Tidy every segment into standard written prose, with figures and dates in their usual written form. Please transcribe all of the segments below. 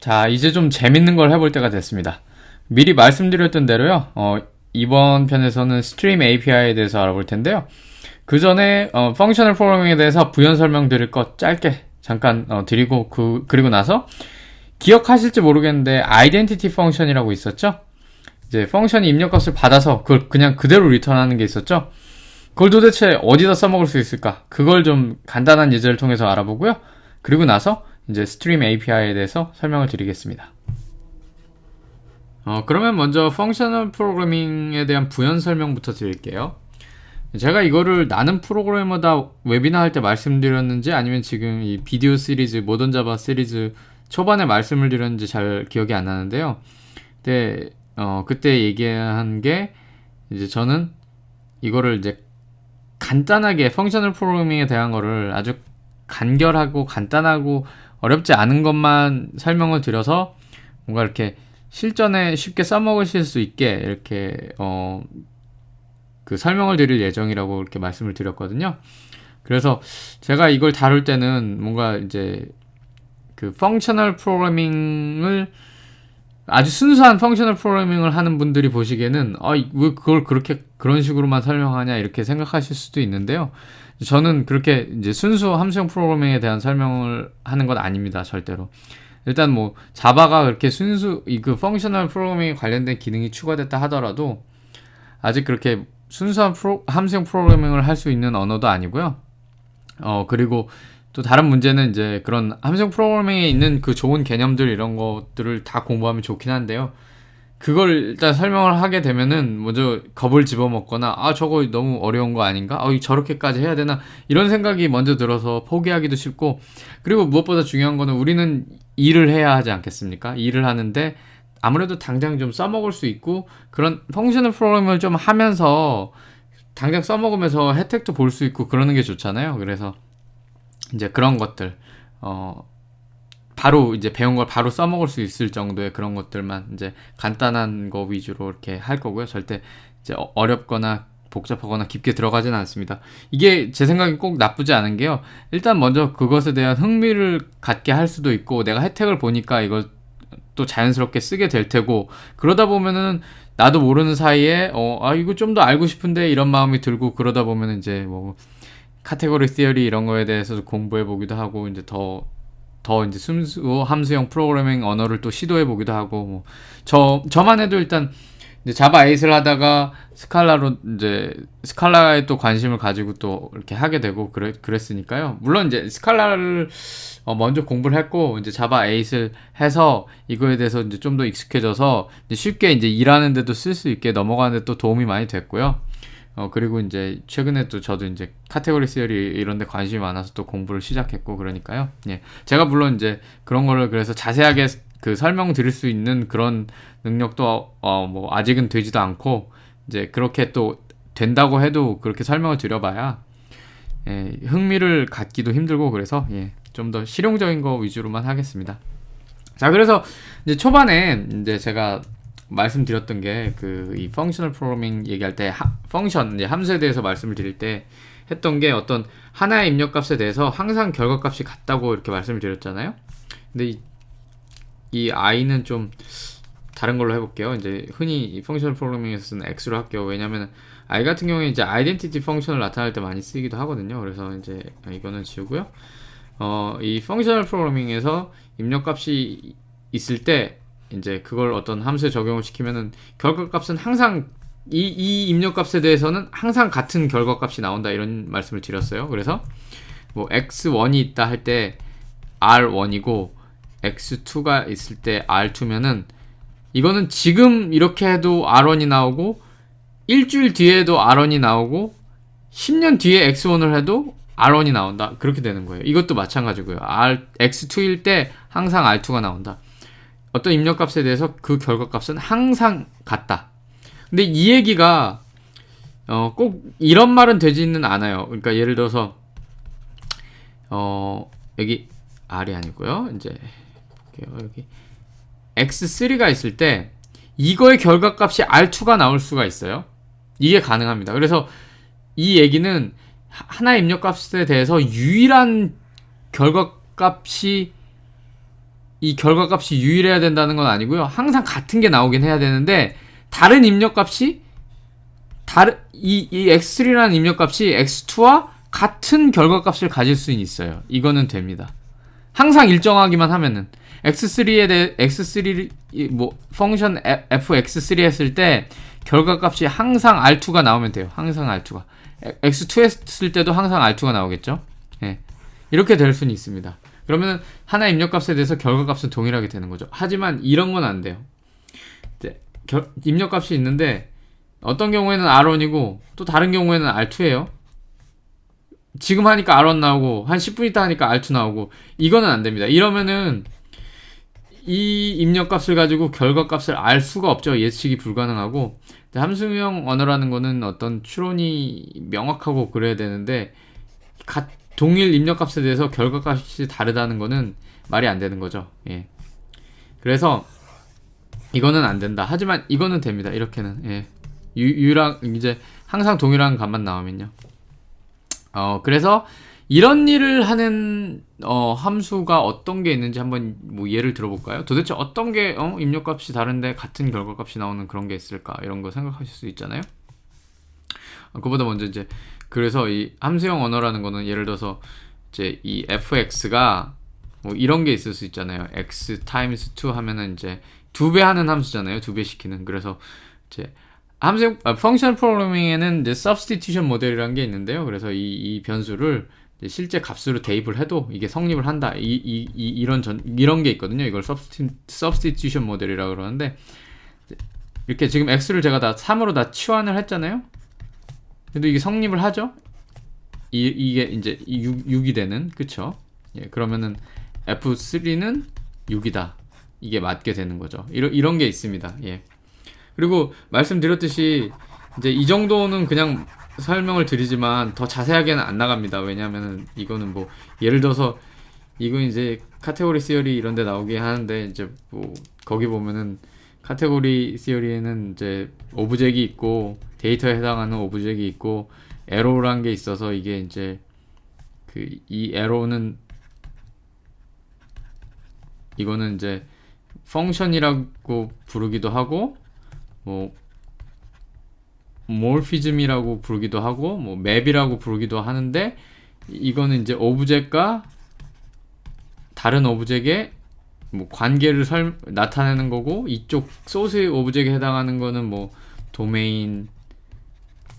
자, 이제 좀 재밌는 걸 해볼 때가 됐습니다. 미리 말씀드렸던 대로요, 이번 편에서는 스트림 API에 대해서 알아볼 텐데요. 그 전에, 펑셔널 프로그래밍에 대해서 부연 설명 드릴 것 짧게 잠깐, 드리고, 그리고 나서, 기억하실지 모르겠는데, 아이덴티티 펑션이라고 있었죠? 이제 펑션이 입력값을 받아서 그걸 그냥 그대로 리턴하는 게 있었죠? 그걸 도대체 어디다 써먹을 수 있을까? 그걸 좀 간단한 예제를 통해서 알아보고요. 그리고 나서, 이제 스트림 API에 대해서 설명을 드리겠습니다. 그러면 먼저 펑셔널 프로그래밍에 대한 부연 설명부터 드릴게요. 제가 이거를 나는 프로그래머다 웨비나 할 때 말씀드렸는지 아니면 지금 이 비디오 시리즈 모던 자바 시리즈 초반에 말씀을 드렸는지 잘 기억이 안 나는데요. 그때 얘기한 게 이제 저는 이거를 이제 간단하게 펑셔널 프로그래밍에 대한 거를 아주 간결하고 간단하고 어렵지 않은 것만 설명을 드려서 뭔가 이렇게 실전에 쉽게 써먹으실 수 있게 이렇게 그 설명을 드릴 예정이라고 이렇게 말씀을 드렸거든요. 그래서 제가 이걸 다룰 때는 뭔가 이제 그 펑셔널 프로그래밍을 아주 순수한 펑셔널 프로그래밍을 하는 분들이 보시기에는 왜 그걸 그런 식으로만 설명하냐 이렇게 생각하실 수도 있는데요. 저는 그렇게 이제 순수 함수형 프로그래밍에 대한 설명을 하는 건 아닙니다. 절대로. 일단 뭐 자바가 그렇게 그 펑셔널 프로그래밍에 관련된 기능이 추가됐다 하더라도 아직 그렇게 순수한 함수형 프로그래밍을 할 수 있는 언어도 아니고요. 그리고 또 다른 문제는 이제 그런 함수형 프로그래밍에 있는 그 좋은 개념들 이런 것들을 다 공부하면 좋긴 한데요. 그걸 일단 설명을 하게 되면은 먼저 겁을 집어먹거나 저거 너무 어려운 거 아닌가? 저렇게까지 해야 되나? 이런 생각이 먼저 들어서 포기하기도 쉽고, 그리고 무엇보다 중요한 거는 우리는 일을 해야 하지 않겠습니까? 일을 하는데 아무래도 당장 좀 써먹을 수 있고 그런 펑셔널 프로그램을 좀 하면서 당장 써먹으면서 혜택도 볼 수 있고 그러는 게 좋잖아요. 그래서 이제 그런 것들 바로 이제 배운 걸 바로 써먹을 수 있을 정도의 그런 것들만 이제 간단한 거 위주로 이렇게 할 거고요. 절대 이제 어렵거나 복잡하거나 깊게 들어가지는 않습니다. 이게 제 생각엔 꼭 나쁘지 않은 게요. 일단 먼저 그것에 대한 흥미를 갖게 할 수도 있고 내가 혜택을 보니까 이걸 또 자연스럽게 쓰게 될 테고, 그러다 보면은 나도 모르는 사이에 이거 좀 더 알고 싶은데 이런 마음이 들고, 그러다 보면은 이제 뭐 카테고리 시어리 이런 거에 대해서 공부해 보기도 하고 이제 더 이제 순수 함수형 프로그래밍 언어를 또 시도해 보기도 하고, 뭐 저만 해도 일단 이제 자바 8을 하다가 스칼라에 또 관심을 가지고 또 이렇게 하게 되고 그랬으니까요. 물론 이제 스칼라를 먼저 공부를 했고 이제 자바 8을 해서 이거에 대해서 이제 좀 더 익숙해져서 이제 쉽게 이제 일하는 데도 쓸 수 있게 넘어가는 데 또 도움이 많이 됐고요. 그리고 이제 최근에 또 저도 이제 카테고리 시어리 이런 데 관심이 많아서 또 공부를 시작했고 그러니까요. 예. 제가 물론 이제 그런 거를 그래서 자세하게 그 설명 드릴 수 있는 그런 능력도 뭐 아직은 되지도 않고, 이제 그렇게 또 된다고 해도 그렇게 설명을 드려봐야 흥미를 갖기도 힘들고, 그래서 좀 더 실용적인 거 위주로만 하겠습니다. 자, 그래서 이제 초반에 이제 제가 말씀드렸던 게 이 펑셔널 프로그래밍 얘기할 때 펑션 이제 함수에 대해서 말씀을 드릴 때 했던 게 어떤 하나의 입력값에 대해서 항상 결과값이 같다고 이렇게 말씀을 드렸잖아요. 근데 이 i는 좀 다른 걸로 해볼게요. 이제 흔히 이 펑셔널 프로그래밍에서는 x로 할게요. 왜냐면 i 같은 경우에 이제 아이덴티티 펑션을 나타낼 때 많이 쓰기도 하거든요. 그래서 이제 이거는 지우고요. 이 펑셔널 프로그래밍에서 입력값이 있을 때 이제 그걸 어떤 함수에 적용을 시키면은 결과값은 항상 이 입력값에 대해서는 항상 같은 결과값이 나온다 이런 말씀을 드렸어요. 그래서 뭐 x1이 있다 할 때 r1이고 x2가 있을 때 r2면은 이거는 지금 이렇게 해도 r1이 나오고 일주일 뒤에도 r1이 나오고 10년 뒤에 x1을 해도 r1이 나온다. 그렇게 되는 거예요. 이것도 마찬가지고요. x2일 때 항상 r2가 나온다. 어떤 입력값에 대해서 그 결과값은 항상 같다. 근데 이 얘기가 꼭 이런 말은 되지는 않아요. 그러니까 예를 들어서 여기 R이 아니고요. 이제 볼게요. 여기 X3가 있을 때 이거의 결과값이 R2가 나올 수가 있어요. 이게 가능합니다. 그래서 이 얘기는 하나의 입력값에 대해서 유일한 결과값이 이 결과값이 유일해야 된다는 건 아니고요. 항상 같은 게 나오긴 해야 되는데 다른 입력값이 이 x3라는 입력값이 x2와 같은 결과값을 가질 수는 있어요. 이거는 됩니다. 항상 일정하기만 하면은 x3에 대해 x3 뭐 펑션 fx3 했을 때 결과값이 항상 r2가 나오면 돼요. 항상 r2가 x2 했을 때도 항상 r2가 나오겠죠. 예. 이렇게 될 수는 있습니다. 그러면 하나 입력값에 대해서 결과값은 동일하게 되는 거죠. 하지만 이런 건 안 돼요. 입력값이 있는데 어떤 경우에는 R1이고 또 다른 경우에는 R2예요. 지금 하니까 R1 나오고 한 10분 있다 하니까 R2 나오고 이거는 안 됩니다. 이러면은 이 입력값을 가지고 결과값을 알 수가 없죠. 예측이 불가능하고 함수형 언어라는 거는 어떤 추론이 명확하고 그래야 되는데 동일 입력값에 대해서 결과값이 다르다는 거는 말이 안 되는 거죠. 예. 그래서 이거는 안 된다. 하지만 이거는 됩니다. 이렇게는 예. 유랑 이제 항상 동일한 값만 나오면요. 그래서 이런 일을 하는 함수가 어떤 게 있는지 한번 뭐 예를 들어볼까요? 도대체 어떤 게 입력값이 다른데 같은 결과값이 나오는 그런 게 있을까? 이런 거 생각하실 수 있잖아요. 그보다 먼저 이제 그래서 이 함수형 언어라는 거는 예를 들어서 이제 이 fx가 뭐 이런 게 있을 수 있잖아요. x times 2 하면은 이제 2배 하는 함수잖아요. 2배 시키는. 그래서 이제 함수형 펑셔널 프로그래밍에는 이제 substitution 모델이라는 게 있는데요. 그래서 이 변수를 이제 실제 값으로 대입을 해도 이게 성립을 한다. 이런 게 있거든요. 이걸 substitution 모델이라고 그러는데 이렇게 지금 x를 제가 다 3으로 다 치환을 했잖아요. 근데 이게 성립을 하죠. 이게 이제 6이 되는, 그쵸? 예, 그러면은 f3는 6이다. 이게 맞게 되는 거죠. 이런 게 있습니다. 예. 그리고 말씀드렸듯이 이제 이 정도는 그냥 설명을 드리지만 더 자세하게는 안 나갑니다. 왜냐하면은 이거는 뭐 예를 들어서 이건 이제 카테고리 시어리 이런 데 나오게 하는데 이제 뭐 거기 보면은 카테고리 시어리에는 이제 오브젝이 있고 데이터에 해당하는 오브젝이 있고 에로우란 게 있어서 이게 이제 이 에로우는 이거는 이제 펑션이라고 부르기도 하고 뭐 몰피즘이라고 부르기도 하고 뭐 맵이라고 부르기도 하는데 이거는 이제 오브젝과 다른 오브젝의 뭐 관계를 나타내는 거고 이쪽 소스 오브젝에 해당하는 거는 뭐 도메인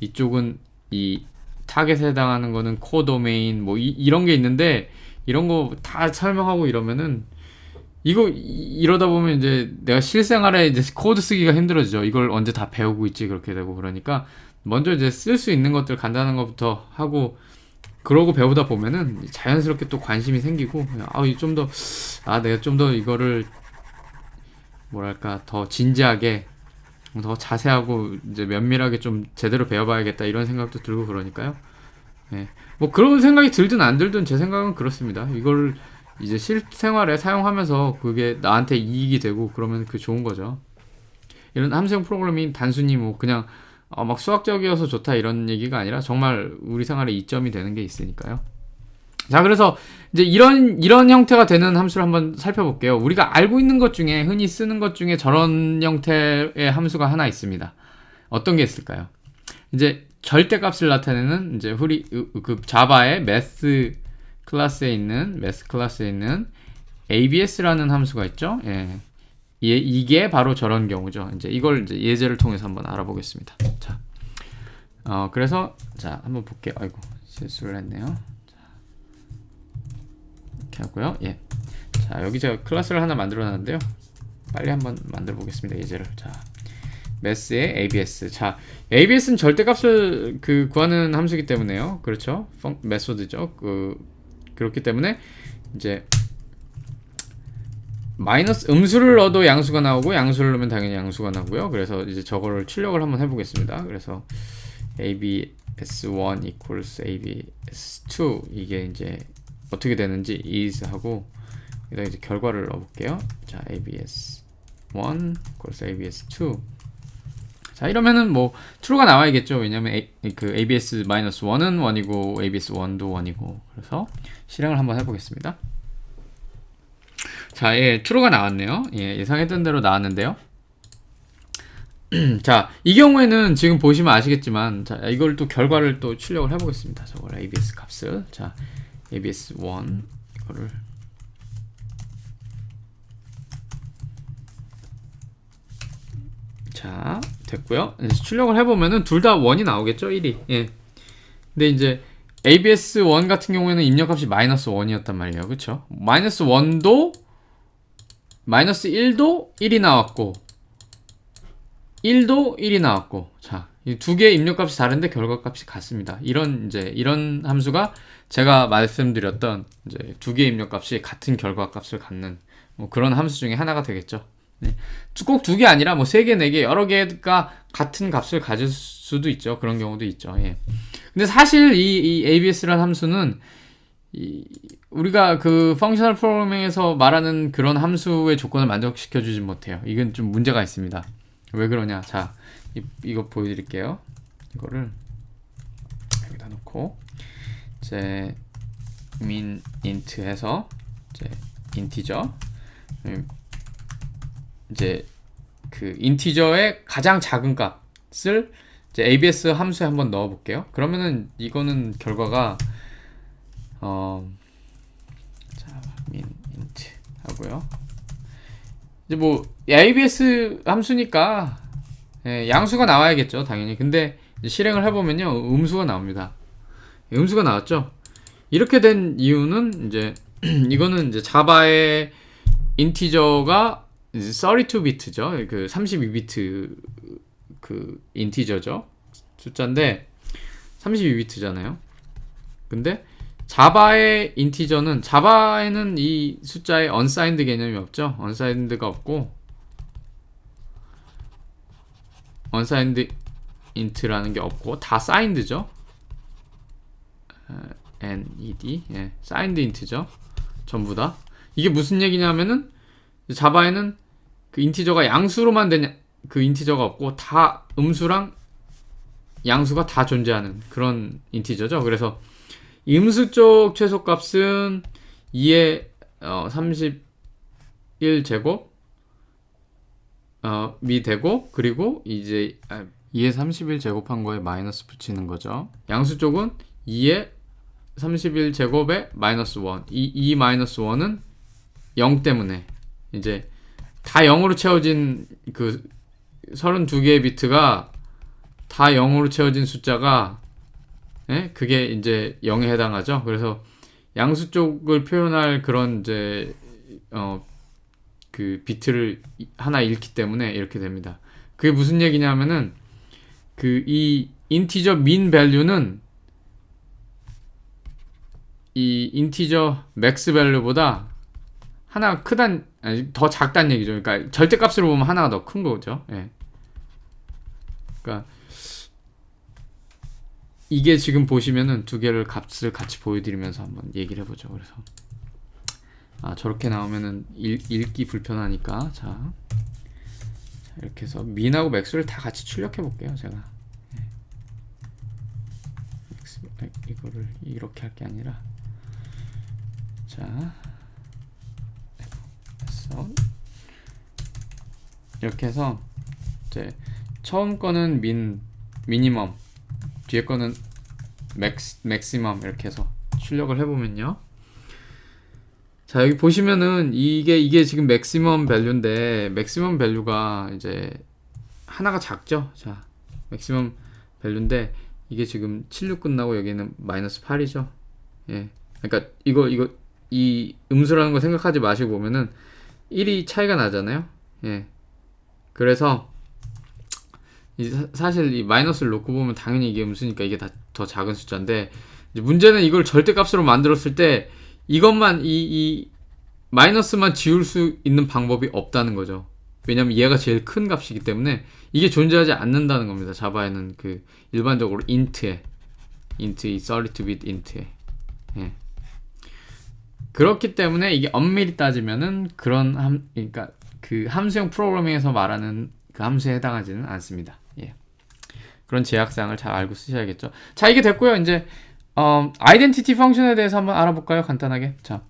이쪽은 이 타겟에 해당하는 거는 코도메인 뭐 이런 게 있는데 이런 거 다 설명하고 이러면은 이러다 보면 이제 내가 실생활에 이제 코드 쓰기가 힘들어지죠. 이걸 언제 다 배우고 있지 그렇게 되고 그러니까 먼저 이제 쓸 수 있는 것들 간단한 것부터 하고 그러고 배우다 보면은 자연스럽게 또 관심이 생기고 내가 좀 더 이거를 뭐랄까 더 진지하게 더 자세하고 이제 면밀하게 좀 제대로 배워봐야겠다 이런 생각도 들고 그러니까요. 예. 뭐 그런 생각이 들든 안 들든 제 생각은 그렇습니다. 이걸 이제 실생활에 사용하면서 그게 나한테 이익이 되고 그러면 그 좋은 거죠. 이런 함수형 프로그래밍 단순히 뭐 그냥 막 수학적이어서 좋다 이런 얘기가 아니라 정말 우리 생활에 이점이 되는 게 있으니까요. 자, 그래서 이제 이런 형태가 되는 함수를 한번 살펴볼게요. 우리가 알고 있는 것 중에 흔히 쓰는 것 중에 저런 형태의 함수가 하나 있습니다. 어떤 게 있을까요? 이제 절대값을 나타내는 이제 그 자바의 매스 클래스에 있는 ABS라는 함수가 있죠. 예. 이게 바로 저런 경우죠. 이제 이걸 이제 예제를 통해서 한번 알아보겠습니다. 자, 그래서 자 한번 볼게요. 아이고 실수를 했네요. 자, 이렇게 하고요. 예. 자 여기 제가 클래스를 하나 만들어놨는데요. 빨리 한번 만들어 보겠습니다. 예제를. 자, 매스의 ABS. 자, ABS는 절대값을 구하는 함수이기 때문에요. 그렇죠? 메소드죠. 그렇기 때문에 이제 마이너스 음수를 넣어도 양수가 나오고 양수를 넣으면 당연히 양수가 나오고요. 그래서 이제 저거를 출력을 한번 해보겠습니다. 그래서 abs1 equals abs2 이게 이제 어떻게 되는지 is 하고 여기다 이제 결과를 넣어볼게요. 자, abs1 equals abs2 자 이러면은 뭐 true가 나와야겠죠. 왜냐면 abs-1은 1이고 abs1도 1이고 그래서 실행을 한번 해보겠습니다. 자, 예, true가 나왔네요. 예, 예상했던 대로 나왔는데요. 자, 이 경우에는 지금 보시면 아시겠지만, 자, 이걸 또 결과를 또 출력을 해보겠습니다. 저걸 ABS 값을. 자, ABS1 이거를 자, 됐고요. 이제 출력을 해보면은 둘 다 1이 나오겠죠? 1이. 예. 근데 이제 ABS1 같은 경우에는 입력값이 -1이었단 말이에요. 그쵸? -1도 -1도 1이 나왔고 1도 1이 나왔고, 자, 이 두 개의 입력값이 다른데 결과값이 같습니다. 이런 함수가 제가 말씀드렸던 이제 두 개의 입력값이 같은 결과값을 갖는 뭐 그런 함수 중에 하나가 되겠죠. 네. 꼭 두 개 아니라 뭐 세 개, 네 개, 여러 개가 같은 값을 가질 수도 있죠. 그런 경우도 있죠. 예. 근데 사실 이 ABS라는 함수는 우리가 그 펑셔널 프로그래밍에서 말하는 그런 함수의 조건을 만족시켜 주지 못해요. 이건 좀 문제가 있습니다. 왜 그러냐? 자, 이거 보여드릴게요. 이거를 여기다 놓고 이제 min int 해서 이제 인티저 이제 그 인티저의 가장 작은 값을 이제 ABS 함수에 한번 넣어 볼게요. 그러면은 이거는 결과가 자, min int 하고요. 이제 뭐 ABS 함수니까 예, 양수가 나와야겠죠, 당연히. 근데 실행을 해보면요, 음수가 나옵니다. 음수가 나왔죠. 이렇게 된 이유는 이제 이거는 이제 자바의 인티저가 32비트죠. 그 32비트 그 인티저죠. 숫자인데 32비트잖아요. 근데 자바의 인티저는, 자바에는 이 숫자에 unsigned 개념이 없죠. unsigned가 없고 unsigned int라는 게 없고 다 signed죠. NED, 예, signed int죠. 전부 다. 이게 무슨 얘기냐면은 자바에는 그 인티저가 양수로만 된 그 인티저가 없고 다 음수랑 양수가 다 존재하는 그런 인티저죠. 그래서 음수 쪽 최소값은 2의 31제곱 미 되고, 그리고 이제 2의 31제곱한 거에 마이너스 붙이는 거죠. 양수 쪽은 2의 31제곱에 마이너스 1. 이 마이너스 1은 0 때문에 이제 다 0으로 채워진 그 32개의 비트가 다 0으로 채워진 숫자가, 예? 그게 이제 0에 해당하죠. 그래서 양수 쪽을 표현할 그런 이제 그 비트를 하나 잃기 때문에 이렇게 됩니다. 그게 무슨 얘기냐면은 그 이 인티저 min 밸류는 이 인티저 맥스 밸류보다 하나가 더 작다는 얘기죠. 그러니까 절대값으로 보면 하나가 더 큰 거죠. 예. 그러니까 이게 지금 보시면은 두 개를 값을 같이 보여드리면서 한번 얘기를 해보죠. 그래서 저렇게 나오면은 읽기 불편하니까 자 이렇게 해서 min하고 max를 다 같이 출력해 볼게요. 제가 이거를 이렇게 할 게 아니라 자 이렇게 해서 이제 처음 거는 미니멈, 뒤에 거는 맥시멈 이렇게 해서 출력을 해보면요. 자, 여기 보시면은 이게 지금 맥시멈 밸류인데, 맥시멈 밸류가 이제 하나가 작죠. 자, 맥시멈 밸류인데 이게 지금 76 끝나고 여기는 마이너스 8이죠. 예. 그러니까 이 음수라는 거 생각하지 마시고 보면은 1이 차이가 나잖아요. 예. 그래서 사실 이 마이너스를 놓고 보면 당연히 이게 음수니까 이게 다 더 작은 숫자인데, 이제 문제는 이걸 절대값으로 만들었을 때 이것만 이 마이너스만 지울 수 있는 방법이 없다는 거죠. 왜냐면 얘가 제일 큰 값이기 때문에 이게 존재하지 않는다는 겁니다. 자바에는 그 일반적으로 int에 이 32bit int에. 예. 그렇기 때문에 이게 엄밀히 따지면은 그러니까 그 함수형 프로그래밍에서 말하는 그 함수에 해당하지는 않습니다. 예. 그런 제약사항을 잘 알고 쓰셔야겠죠. 자, 이게 됐고요. 이제 아이덴티티 펑션에 대해서 한번 알아볼까요? 간단하게. 자,